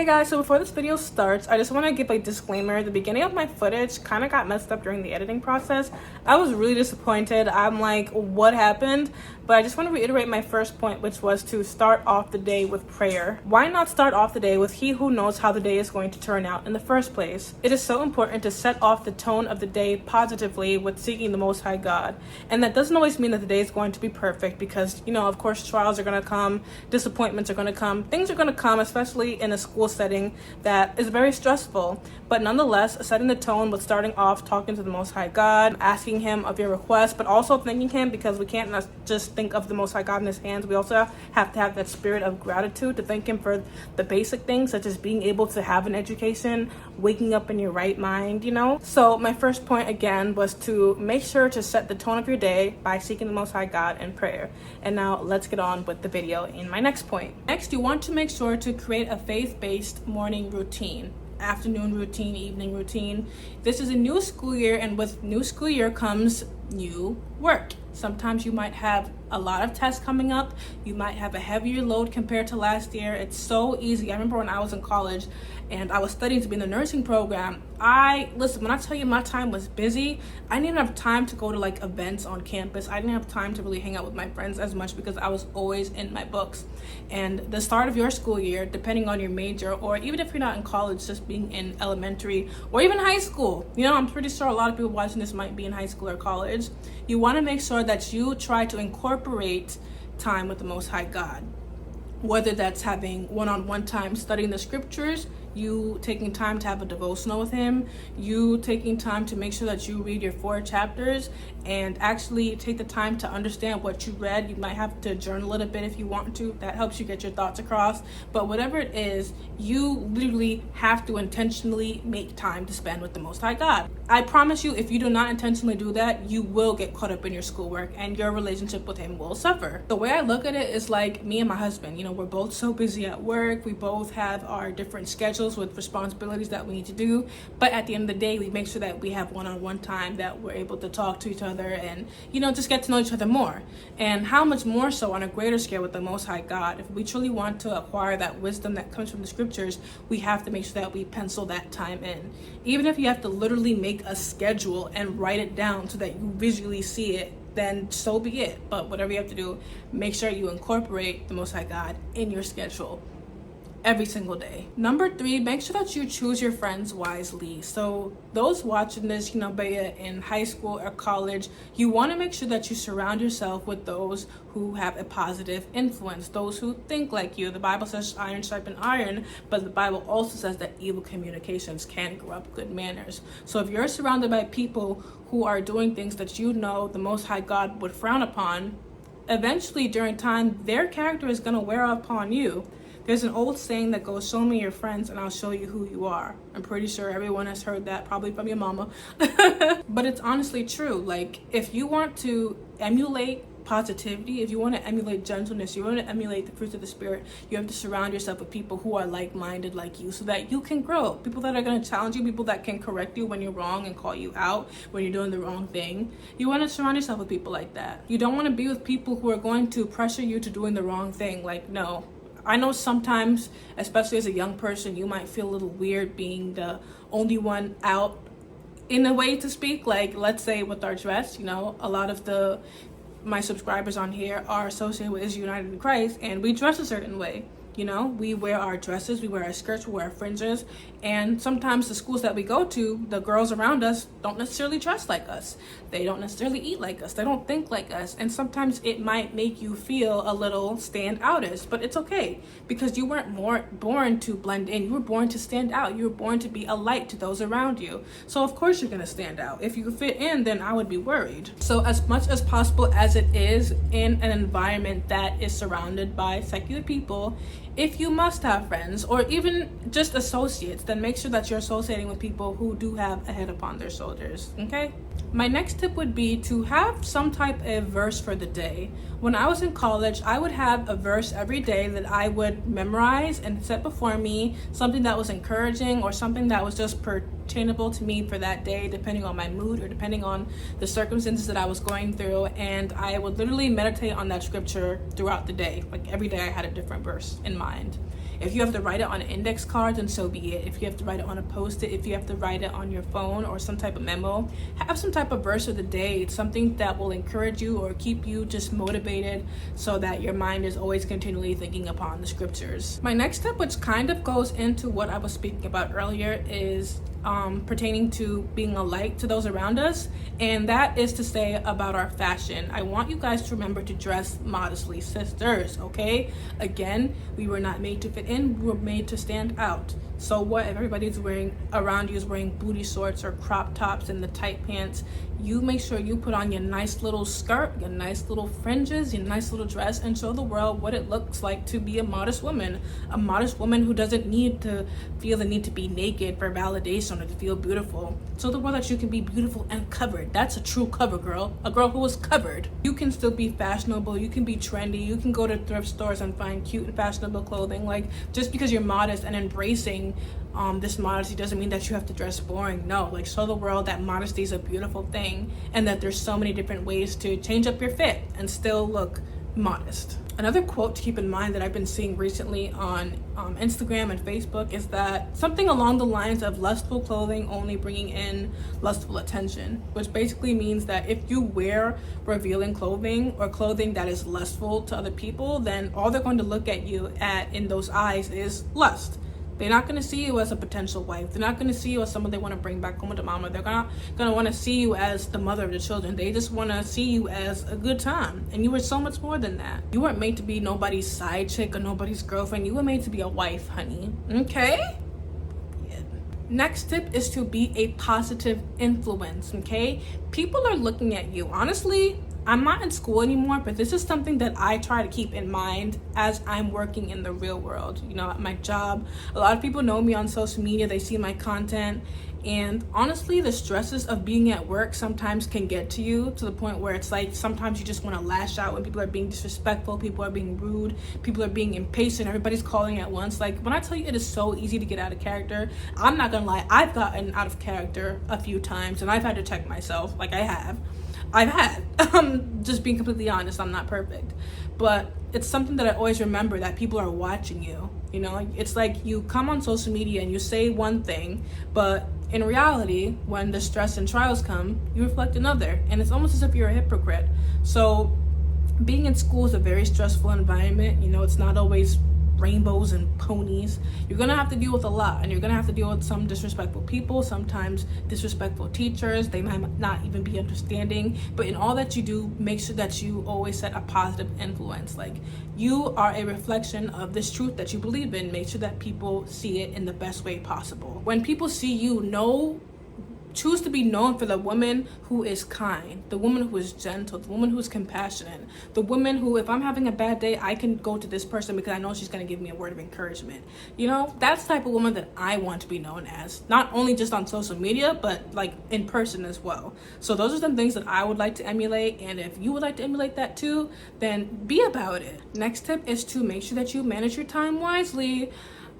Guys, so before this video starts, I just want to give a disclaimer. The beginning of my footage kind of got messed up during the editing process. I was really disappointed. I'm like, what happened? But I just want to reiterate my first point, which was to start off the day with prayer. Why not start off the day with He who knows how the day is going to turn out in the first place? It is so important to set off the tone of the day positively with seeking the Most High God. And that doesn't always mean that the day is going to be perfect because, of course, trials are going to come, disappointments are going to come, things are going to come, especially in a school setting that is very stressful. But nonetheless, setting the tone with starting off talking to the Most High God, asking Him of your requests, but also thanking Him, because we can't just think of the Most High God in His hands. We also have to have that spirit of gratitude to thank Him for the basic things, such as being able to have an education, waking up in your right mind, So my first point again was to make sure to set the tone of your day by seeking the Most High God in prayer. And now let's get on with the video in my next point. Next, you want to make sure to create a faith-based morning routine, afternoon routine, evening routine. This is a new school year, and with new school year comes new work. Sometimes you might have a lot of tests coming up. You might have a heavier load compared to last year. It's so easy. I remember when I was in college and I was studying to be in the nursing program. When I tell you my time was busy, I didn't have time to go to events on campus. I didn't have time to really hang out with my friends as much because I was always in my books. And the start of your school year, depending on your major, or even if you're not in college, just being in elementary or even high school, I'm pretty sure a lot of people watching this might be in high school or college. You want to make sure that you try to incorporate time with the Most High God, whether that's having one-on-one time studying the scriptures, you taking time to have a devotional with Him, you taking time to make sure that you read your 4 chapters and actually take the time to understand what you read. You might have to journal it a bit if you want to. That helps you get your thoughts across. But whatever it is, you literally have to intentionally make time to spend with the Most High God. I promise you, if you do not intentionally do that, you will get caught up in your schoolwork and your relationship with Him will suffer. The way I look at it is like me and my husband. We're both so busy at work. We both have our different schedules with responsibilities that we need to do, but at the end of the day, we make sure that we have one-on-one time, that we're able to talk to each other and just get to know each other more. And how much more so on a greater scale with the Most High God? If we truly want to acquire that wisdom that comes from the scriptures, we have to make sure that we pencil that time in. Even if you have to literally make a schedule and write it down so that you visually see it, then so be it. But whatever you have to do, make sure you incorporate the Most High God in your schedule every single day. Number 3, make sure that you choose your friends wisely. So those watching this, be it in high school or college, you want to make sure that you surround yourself with those who have a positive influence, those who think like you. The Bible says iron sharpen iron, but the Bible also says that evil communications can corrupt good manners. So if you're surrounded by people who are doing things that the Most High God would frown upon, eventually during time, their character is going to wear upon you. There's an old saying that goes, show me your friends and I'll show you who you are. I'm pretty sure everyone has heard that, probably from your mama. But it's honestly true. If you want to emulate positivity, if you want to emulate gentleness, you want to emulate the fruits of the Spirit, you have to surround yourself with people who are like-minded like you so that you can grow. People that are going to challenge you, people that can correct you when you're wrong and call you out when you're doing the wrong thing. You want to surround yourself with people like that. You don't want to be with people who are going to pressure you to doing the wrong thing. No. I know sometimes, especially as a young person, you might feel a little weird being the only one out in a way to speak. Let's say with our dress, a lot of my subscribers on here are associated with Is United in Christ, and we dress a certain way. We wear our dresses, we wear our skirts, we wear our fringes, and sometimes the schools that we go to, the girls around us don't necessarily dress like us. They don't necessarily eat like us. They don't think like us. And sometimes it might make you feel a little stand-outish, but it's okay because you weren't born to blend in. You were born to stand out. You were born to be a light to those around you. So of course you're going to stand out. If you fit in, then I would be worried. So as much as possible as it is in an environment that is surrounded by secular people, if you must have friends or even just associates, then make sure that you're associating with people who do have a head upon their shoulders, okay? My next tip would be to have some type of verse for the day. When I was in college, I would have a verse every day that I would memorize and set before me, something that was encouraging or something that was just attainable to me for that day, depending on my mood or depending on the circumstances that I was going through. And I would literally meditate on that scripture throughout the day. Like every day I had a different verse in mind. If you have to write it on an index card, then so be it. If you have to write it on a post-it, if you have to write it on your phone or some type of memo, have some type of verse of the day. It's something that will encourage you or keep you just motivated so that your mind is always continually thinking upon the scriptures. My next step, which kind of goes into what I was speaking about earlier, is pertaining to being a light to those around us, and that is to say about our fashion. I want you guys to remember to dress modestly, sisters, okay? Again, we were not made to fit in, we were made to stand out. So what if everybody's wearing around you is wearing booty shorts or crop tops and the tight pants? You make sure you put on your nice little skirt, your nice little fringes, your nice little dress, and show the world what it looks like to be a modest woman who doesn't need to feel the need to be naked for validation or to feel beautiful. Show the world that you can be beautiful and covered. That's a true cover girl, a girl who is covered. You can still be fashionable, you can be trendy, you can go to thrift stores and find cute and fashionable clothing. Like, just because you're modest and embracing this modesty doesn't mean that you have to dress boring. No, like, show the world that modesty is a beautiful thing and that there's so many different ways to change up your fit and still look modest. Another quote to keep in mind that I've been seeing recently on Instagram and Facebook is that something along the lines of lustful clothing only bringing in lustful attention, which basically means that if you wear revealing clothing or clothing that is lustful to other people, then all they're going to look at you at in those eyes is lust. They're not going to see you as a potential wife. They're not going to see you as someone they want to bring back home to mama. They're not going to want to see you as the mother of the children. They just want to see you as a good time. And you were so much more than that. You weren't made to be nobody's side chick or nobody's girlfriend. You were made to be a wife, honey. Okay? Yeah. Next tip is to be a positive influence, okay? People are looking at you. Honestly, I'm not in school anymore, but this is something that I try to keep in mind as I'm working in the real world. You know, at my job, a lot of people know me on social media, they see my content, and honestly, the stresses of being at work sometimes can get to you to the point where it's like sometimes you just want to lash out when people are being disrespectful, people are being rude, people are being impatient, everybody's calling at once. Like, when I tell you it is so easy to get out of character, I'm not gonna lie, I've gotten out of character a few times and I've had to check myself. Like, I've had. Just being completely honest, I'm not perfect. But it's something that I always remember, that people are watching you. You know, it's like you come on social media and you say one thing, but in reality, when the stress and trials come, you reflect another. And it's almost as if you're a hypocrite. So being in school is a very stressful environment. You know, it's not always rainbows and ponies. You're gonna have to deal with a lot, and you're gonna have to deal with some disrespectful people, sometimes disrespectful teachers. They might not even be understanding, but in all that you do, make sure that you always set a positive influence. Like, you are a reflection of this truth that you believe in. Make sure that people see it in the best way possible. When people see you, choose to be known for the woman who is kind, the woman who is gentle, the woman who is compassionate, the woman who, if I'm having a bad day, I can go to this person because I know she's going to give me a word of encouragement. You know, that's the type of woman that I want to be known as, not only just on social media, but like in person as well. So those are some things that I would like to emulate, and if you would like to emulate that too, then be about it. Next tip is to make sure that you manage your time wisely.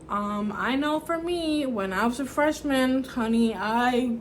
I know for me, when I was a freshman, honey, I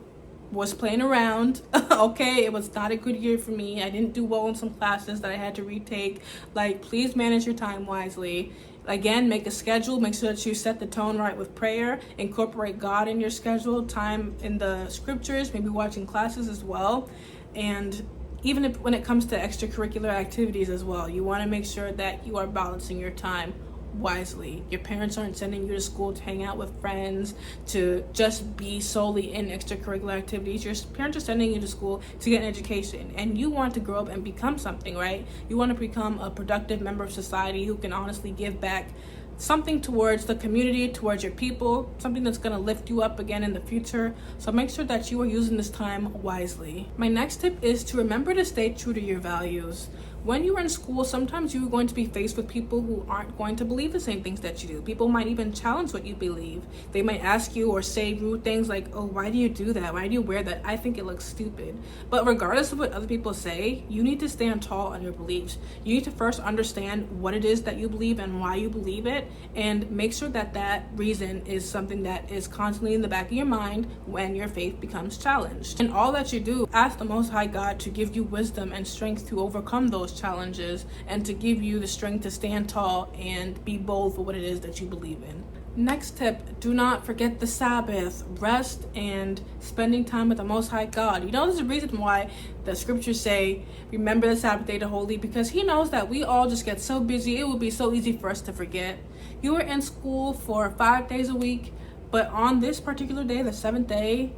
was playing around. Okay, it was not a good year for me. I didn't do well in some classes that I had to retake. Like, please manage your time wisely. Again, make a schedule. Make sure that you set the tone right with prayer. Incorporate God in your schedule, time in the scriptures, maybe watching classes as well. And even when it comes to extracurricular activities as well, you want to make sure that you are balancing your time wisely. Your parents aren't sending you to school to hang out with friends, to just be solely in extracurricular activities. Your parents are sending you to school to get an education, and you want to grow up and become something, right? You want to become a productive member of society who can honestly give back something towards the community, towards your people, something that's going to lift you up again in the future. So make sure that you are using this time wisely. My next tip is to remember to stay true to your values. When you're in school, sometimes you're going to be faced with people who aren't going to believe the same things that you do. People might even challenge what you believe. They might ask you or say rude things like, oh, why do you do that? Why do you wear that? I think it looks stupid. But regardless of what other people say, you need to stand tall on your beliefs. You need to first understand what it is that you believe and why you believe it, and make sure that that reason is something that is constantly in the back of your mind when your faith becomes challenged. And all that you do, ask the Most High God to give you wisdom and strength to overcome those challenges, and to give you the strength to stand tall and be bold for what it is that you believe in. Next tip, do not forget the Sabbath, rest, and spending time with the Most High God. You know, there's a reason why the scriptures say, remember the Sabbath day to holy, because he knows that we all just get so busy. It would be so easy for us to forget. You are in school for 5 days a week, but on this particular day, the 7th day,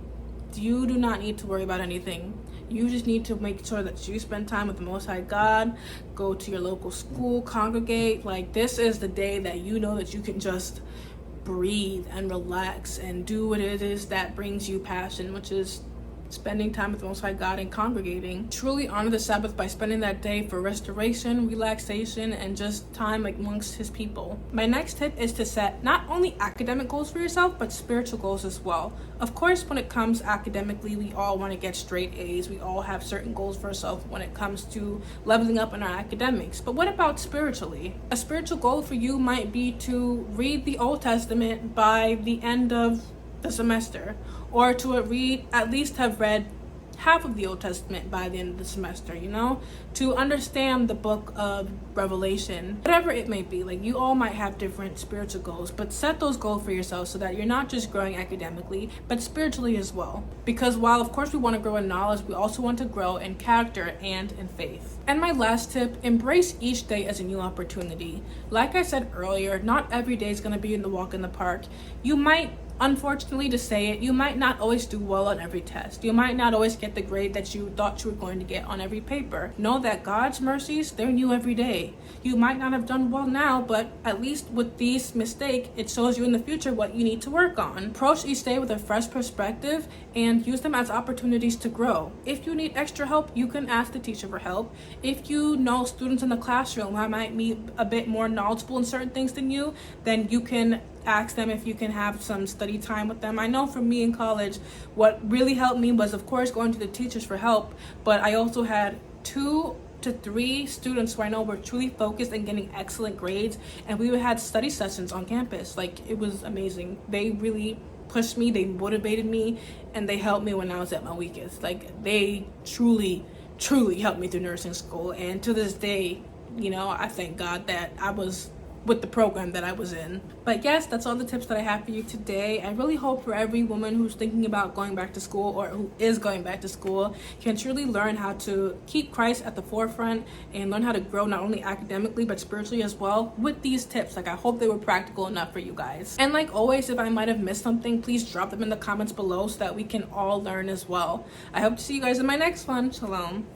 you do not need to worry about anything. You just need to make sure that you spend time with the Most High God, go to your local school, congregate. Like, this is the day that you know that you can just breathe and relax and do what it is that brings you passion, which is spending time with the Most High God and congregating. Truly honor the Sabbath by spending that day for restoration, relaxation, and just time amongst his people. My next tip is to set not only academic goals for yourself, but spiritual goals as well. Of course, when it comes academically, we all want to get straight A's. We all have certain goals for ourselves when it comes to leveling up in our academics. But what about spiritually? A spiritual goal for you might be to read the Old Testament by the end of the semester, or to at least have read half of the Old Testament by the end of the semester, you know, to understand the book of Revelation, whatever it may be. Like, you all might have different spiritual goals, but set those goals for yourself so that you're not just growing academically, but spiritually as well. Because while of course we want to grow in knowledge, we also want to grow in character and in faith. And my last tip, embrace each day as a new opportunity. Like I said earlier, not every day is going to be in the walk in the park. You might, unfortunately to say it, you might not always do well on every test. You might not always get the grade that you thought you were going to get on every paper. Know that God's mercies, they're new every day. You might not have done well now, but at least with these mistakes, it shows you in the future what you need to work on. Approach each day with a fresh perspective and use them as opportunities to grow. If you need extra help, you can ask the teacher for help. If you know students in the classroom who might be a bit more knowledgeable in certain things than you, then you can ask them if you can have some study time with them. I know for me in college, what really helped me was, of course, going to the teachers for help, but I also had 2 to 3 students who I know were truly focused and getting excellent grades, and we had study sessions on campus. Like, it was amazing. They really pushed me, they motivated me, and they helped me when I was at my weakest. Like, they truly helped me through nursing school, and to this day, you know, I thank God that I was with the program that I was in. But yes, that's all the tips that I have for you today. I really hope for every woman who's thinking about going back to school, or who is going back to school, can truly learn how to keep Christ at the forefront and learn how to grow not only academically but spiritually as well with these tips. Like, I hope they were practical enough for you guys. And like always, if I might have missed something, please drop them in the comments below so that we can all learn as well. I hope to see you guys in my next one. Shalom.